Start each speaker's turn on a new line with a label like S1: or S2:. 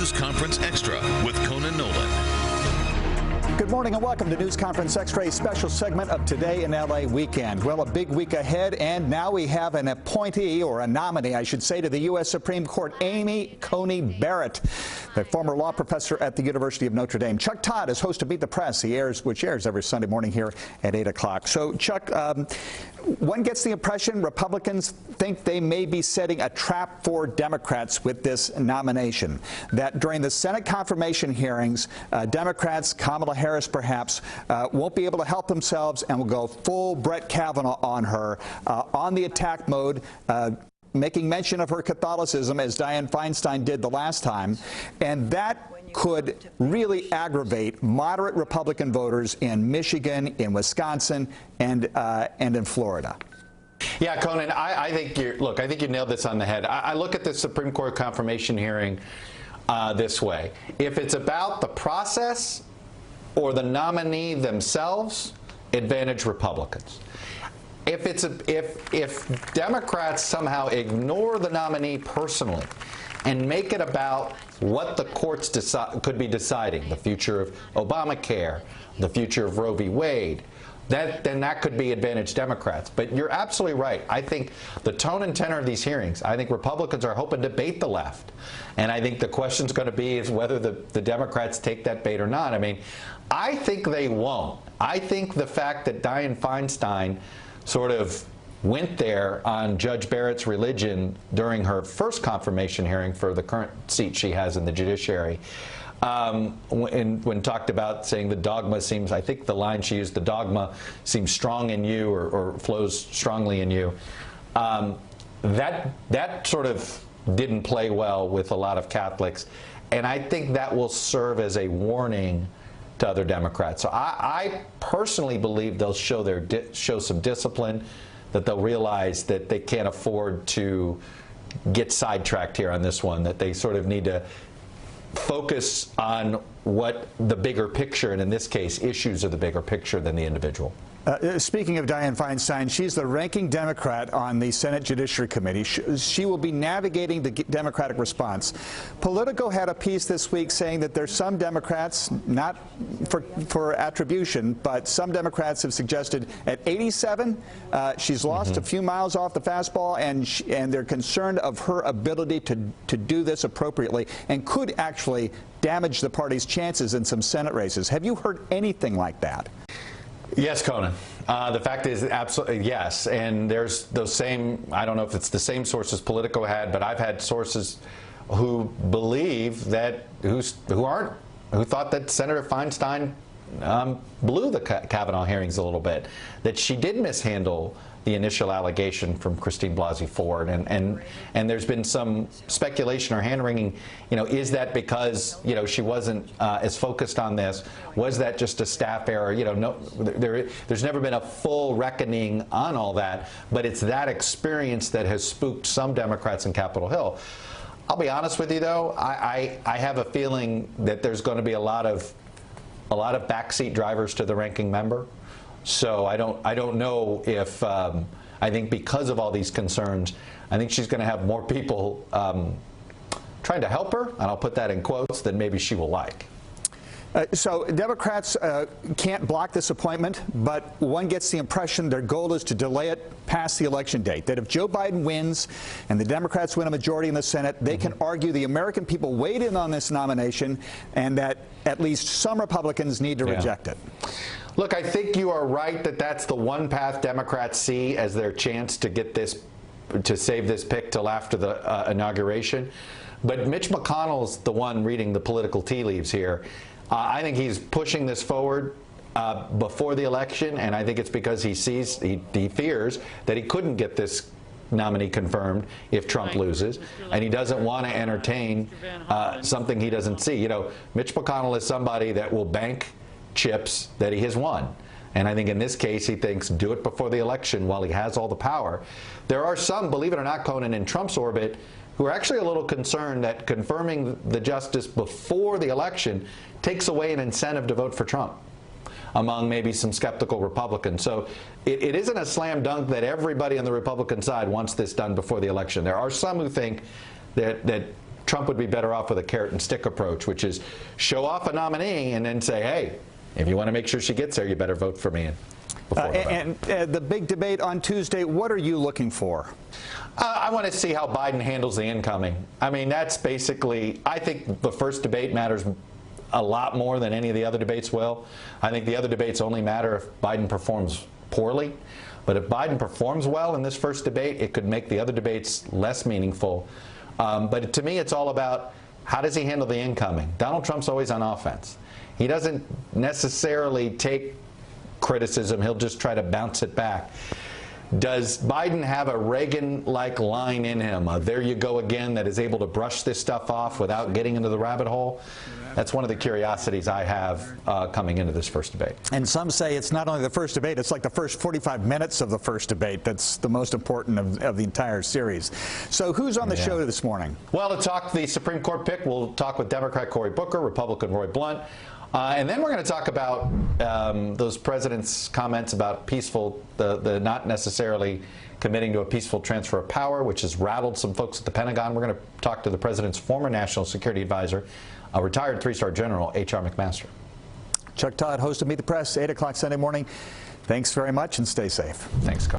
S1: News Conference Extra with Conan Nolan.
S2: Good morning and welcome to News Conference Extra, a special segment of Today in LA Weekend. Well, a big week ahead, and now we have an appointee, or a nominee, I should say, to the U.S. Supreme Court, Amy Coney Barrett, the former law professor at the University of Notre Dame. Chuck Todd is host of Meet the Press, which airs every Sunday morning here at 8 o'clock. So, Chuck, one gets the impression Republicans think they may be setting a trap for Democrats with this nomination, that during the Senate confirmation hearings, Democrats, Kamala Harris perhaps, won't be able to help themselves and will go full Brett Kavanaugh on her, on the attack mode, making mention of her Catholicism, as Dianne Feinstein did the last time, and that could really aggravate moderate Republican voters in Michigan, in Wisconsin, and in Florida.
S3: Yeah, Conan, I think I think you nailed this on the head. I look at the Supreme Court confirmation hearing this way. If it's about the process or the nominee themselves, advantage Republicans. If Democrats somehow ignore the nominee personally and make it about what the courts could be deciding, the future of Obamacare, the future of Roe v. Wade, then that could be advantage Democrats. But you're absolutely right. I think the tone and tenor of these hearings, I think Republicans are hoping to bait the left. And I think the question's going to be is whether the Democrats take that bait or not. I mean, I think they won't. I think the fact that Dianne Feinstein sort of went there on Judge Barrett's religion during her first confirmation hearing for the current seat she has in the judiciary, when talked about saying the dogma seems, I think the line she used, the dogma seems strong in you or flows strongly in you, that sort of didn't play well with a lot of Catholics. And I think that will serve as a warning to other Democrats. So I personally believe they'll show some discipline, that they'll realize that they can't afford to get sidetracked here on this one, that they sort of need to focus on what the bigger picture, and in this case, issues are the bigger picture than the individual.
S2: Speaking of Dianne Feinstein, she's the ranking Democrat on the Senate Judiciary Committee. She will be navigating the Democratic response. Politico had a piece this week saying that there's some Democrats, not for attribution, but some Democrats have suggested at 87, she's lost a few miles off the fastball, and they're concerned of her ability to do this appropriately and could actually damage the party's chances in some Senate races. Have you heard anything like that?
S3: Yes, Conan. The fact is, absolutely yes. And there's those same, I don't know if it's the same sources Politico had, but I've had sources who believe that, who thought that Senator Feinstein blew the Kavanaugh hearings a little bit, that she did mishandle the initial allegation from Christine Blasey Ford, and there's been some speculation or hand-wringing, is that because, she wasn't as focused on this? Was that just a staff error? No, there's never been a full reckoning on all that, but it's that experience that has spooked some Democrats in Capitol Hill. I'll be honest with you, though, I have a feeling that there's going to be a lot of backseat drivers to the ranking member. So I don't know if I think because of all these concerns, I think she's going to have more people trying to help her, and I'll put that in quotes, than maybe she will like.
S2: So Democrats can't block this appointment, but one gets the impression their goal is to delay it past the election date, that if Joe Biden wins and the Democrats win a majority in the Senate, they can argue the American people weighed in on this nomination and that at least some Republicans need to reject it.
S3: Look, I think you are right that that's the one path Democrats see as their chance to get this, to save this pick till after the inauguration. But Mitch McConnell's the one reading the political tea leaves here. I think he's pushing this forward before the election, and I think it's because he fears that he couldn't get this nominee confirmed if Trump loses, and he doesn't want to entertain something he doesn't see. Mitch McConnell is somebody that will bank chips that he has won. And I think in this case, he thinks do it before the election while he has all the power. There are some, believe it or not, Conan, in Trump's orbit who are actually a little concerned that confirming the justice before the election takes away an incentive to vote for Trump among maybe some skeptical Republicans. So it isn't a slam dunk that everybody on the Republican side wants this done before the election. There are some who think that Trump would be better off with a carrot and stick approach, which is show off a nominee and then say, hey, if you want to make sure she gets there, you better vote for me.
S2: And the big debate on Tuesday, what are you looking for?
S3: I want to see how Biden handles the incoming. I mean, that's basically, I think the first debate matters a lot more than any of the other debates will. I think the other debates only matter if Biden performs poorly. But if Biden performs well in this first debate, it could make the other debates less meaningful. But to me, it's all about how does he handle the incoming. Donald Trump's always on offense. He doesn't necessarily take criticism. He'll just try to bounce it back. Does Biden have a Reagan-like line in him? There you go again, that is able to brush this stuff off without getting into the rabbit hole? That's one of the curiosities I have coming into this first debate.
S2: And some say it's not only the first debate, it's like the first 45 minutes of the first debate that's the most important of the entire series. So who's on the show this morning?
S3: Well, to talk the Supreme Court pick, we'll talk with Democrat Cory Booker, Republican Roy Blunt. And then we're going to talk about those president's comments about peaceful, the not necessarily committing to a peaceful transfer of power, which has rattled some folks at the Pentagon. We're going to talk to the president's former national security advisor, a retired three-star general, H.R. McMaster.
S2: Chuck Todd, host of Meet the Press, 8 o'clock Sunday morning. Thanks very much and stay safe.
S3: Thanks, Coach.